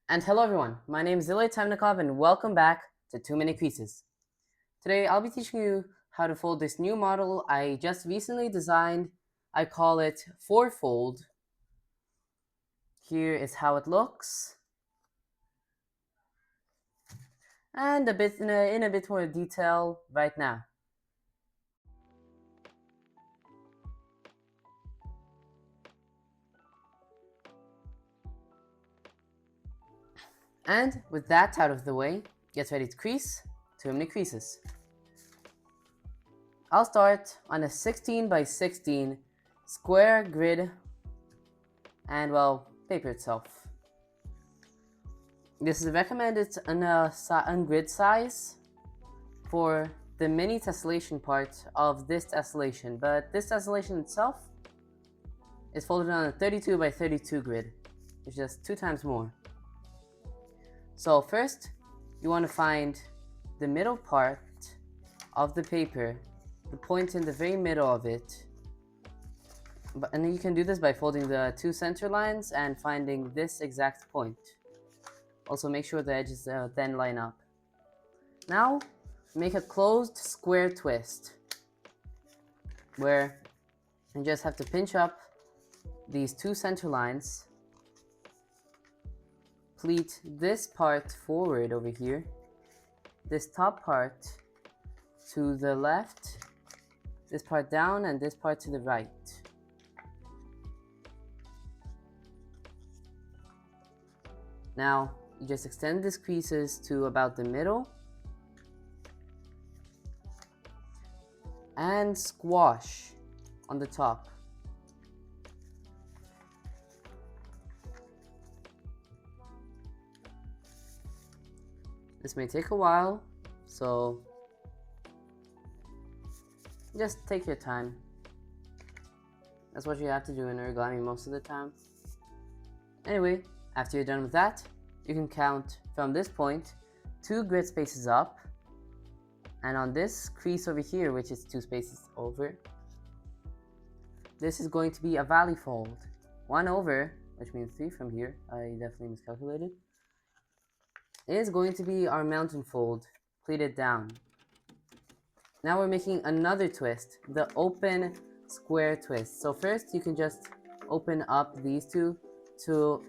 And hello everyone, my name is Ilya Temnikov and welcome back to Too Many Creases. Today I'll be teaching you how to fold this new model I just recently designed. I call it four-fold. Here is how it looks, and in a bit more detail right now. And with that out of the way, get ready to crease Too Many Creases. I'll start on a 16 by 16 square grid and, well, paper itself. This is recommended on grid size for the mini tessellation part of this tessellation, but this tessellation itself is folded on a 32 by 32 grid, which is just 2 times more. So first, you want to find the middle part of the paper, the point in the very middle of it, and then you can do this by folding the two center lines and finding this exact point. Also make sure the edges then line up. Now, make a closed square twist where you just have to pinch up these two center lines, pleat this part forward over here, this top part to the left, this part down, and this part to the right. Now, you just extend these creases to about the middle and squash on the top. This may take a while, so just take your time. That's what you have to do in origami most of the time. Anyway, after you're done with that, you can count from this point 2 grid spaces up, and on this crease over here, which is 2 spaces over, this is going to be a valley fold. 1 over, which means 3 from here, I definitely miscalculated, is going to be our mountain fold, pleated down. Now we're making another twist, the open square twist. So first you can just open up these two to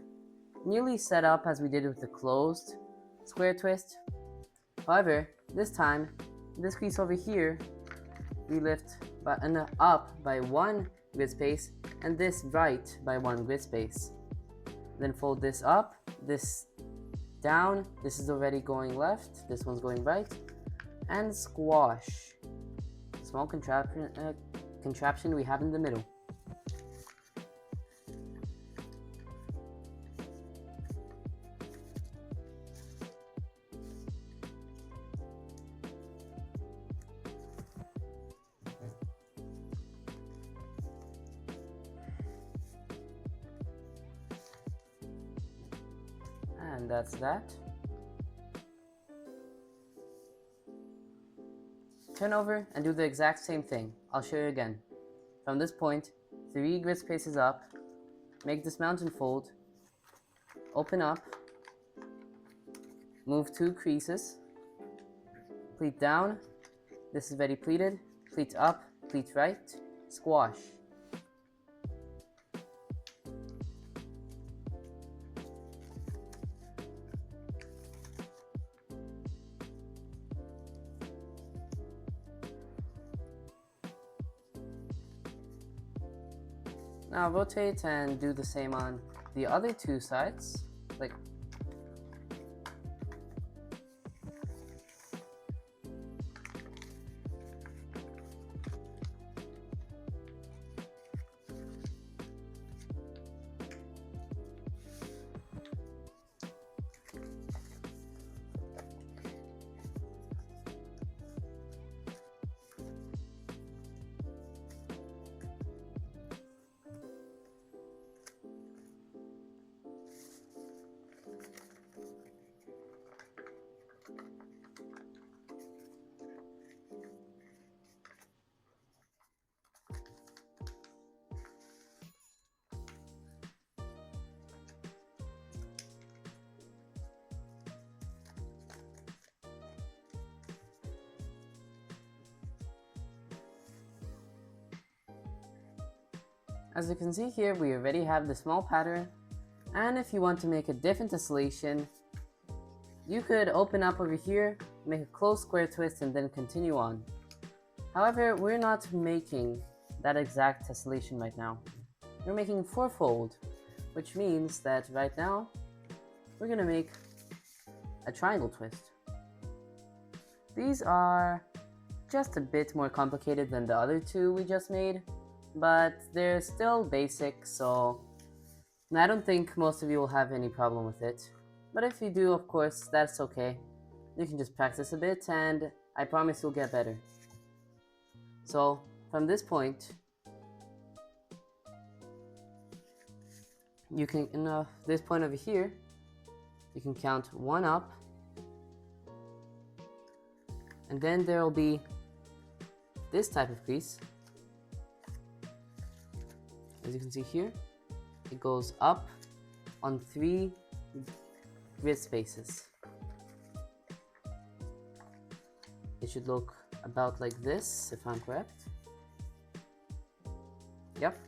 nearly set up as we did with the closed square twist. However, this time, this crease over here, we lift up by 1 grid space and this right by 1 grid space. Then fold this up, this down, this is already going left, this one's going right, and squash. Small contraption we have in the middle. And that's that. Turn over and do the exact same thing. I'll show you again. From this point, 3 grid spaces up, make this mountain fold, open up, move 2 creases, pleat down, this is ready pleated, pleat up, pleat right, squash. Now rotate and do the same on the other 2 sides, like As you can see here, we already have the small pattern, and if you want to make a different tessellation, you could open up over here, make a closed square twist, and then continue on. However, we're not making that exact tessellation right now. We're making fourfold, which means that right now, we're gonna make a triangle twist. These are just a bit more complicated than the other two we just made, but they're still basic, so I don't think most of you will have any problem with it. But if you do, of course, that's okay. You can just practice a bit, and I promise you'll get better. So, from this point, you can, this point over here, you can count 1 up, and then there will be this type of crease. As you can see here, it goes up on 3 grid spaces. It should look about like this, if I'm correct. Yep.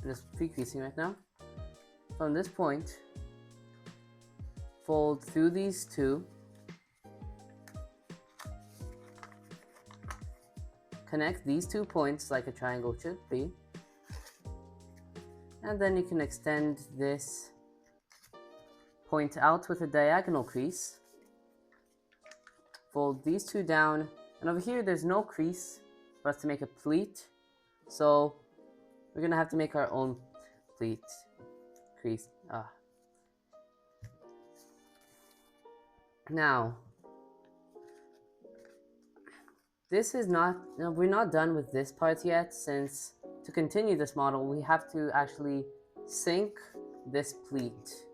I'm just pre-creasing right now. From this point, fold through these two, connect these 2 points like a triangle should be, and then you can extend this point out with a diagonal crease, fold these 2 down, and over here there's no crease for us to make a pleat, so we're gonna have to make our own pleat crease. Now, this is not, we're not done with this part yet, since to continue this model, we have to actually sink this pleat.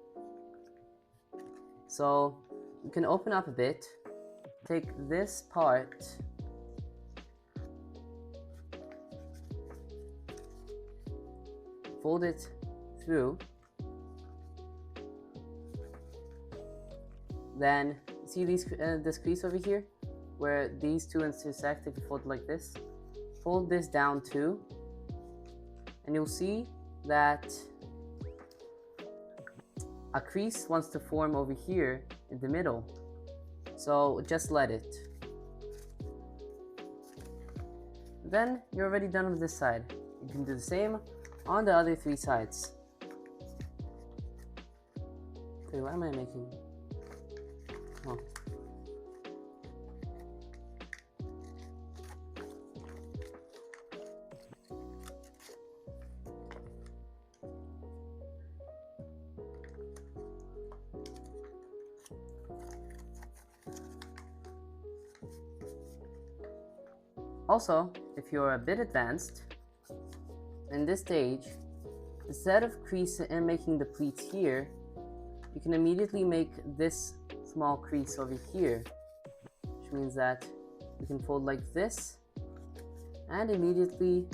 So, you can open up a bit, take this part, fold it through, then see this crease over here? Where these 2 intersect, if you fold like this, fold this down too, and you'll see that a crease wants to form over here in the middle, so just let it. Then you're already done with this side. You can do the same on the other 3 sides. Okay, what am I making? Oh. Also, if you're a bit advanced, in this stage, instead of crease and making the pleats here, you can immediately make this small crease over here, which means that you can fold like this, and immediately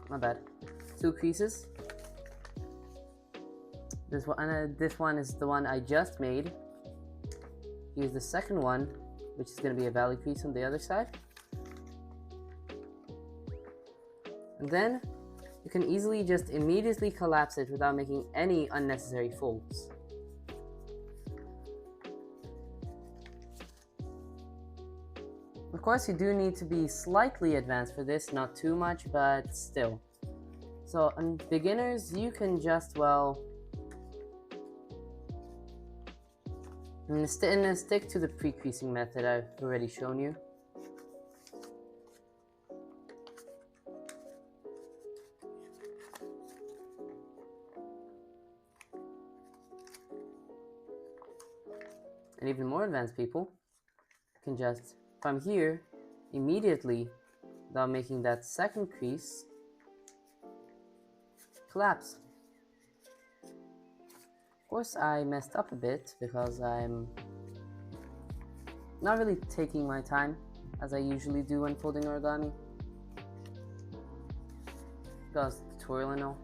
my bad, 2 creases. This one is the one I just made. Here's the second one, which is going to be a valley crease on the other side. And then you can easily just immediately collapse it without making any unnecessary folds. Of course, you do need to be slightly advanced for this, not too much, but still. So on beginners, you can just, well, stick to the pre-creasing method I've already shown you. And even more advanced people can just, from here, immediately, without making that second crease, collapse. Of course, I messed up a bit because I'm not really taking my time as I usually do when folding origami, because tutorial and all.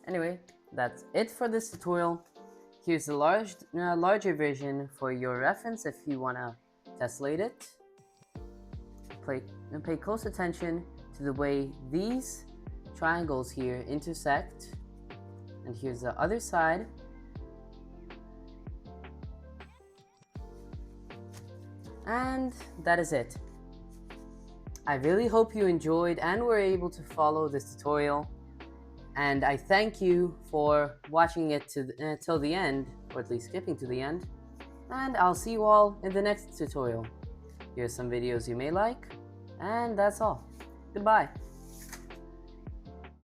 Anyway, that's it for this tutorial. Here's the larger version for your reference if you want to tessellate it. Pay close attention to the way these triangles here intersect. And here's the other side. And that is it. I really hope you enjoyed and were able to follow this tutorial. And I thank you for watching it till the end, or at least skipping to the end. And I'll see you all in the next tutorial. Here's some videos you may like, and that's all. Goodbye.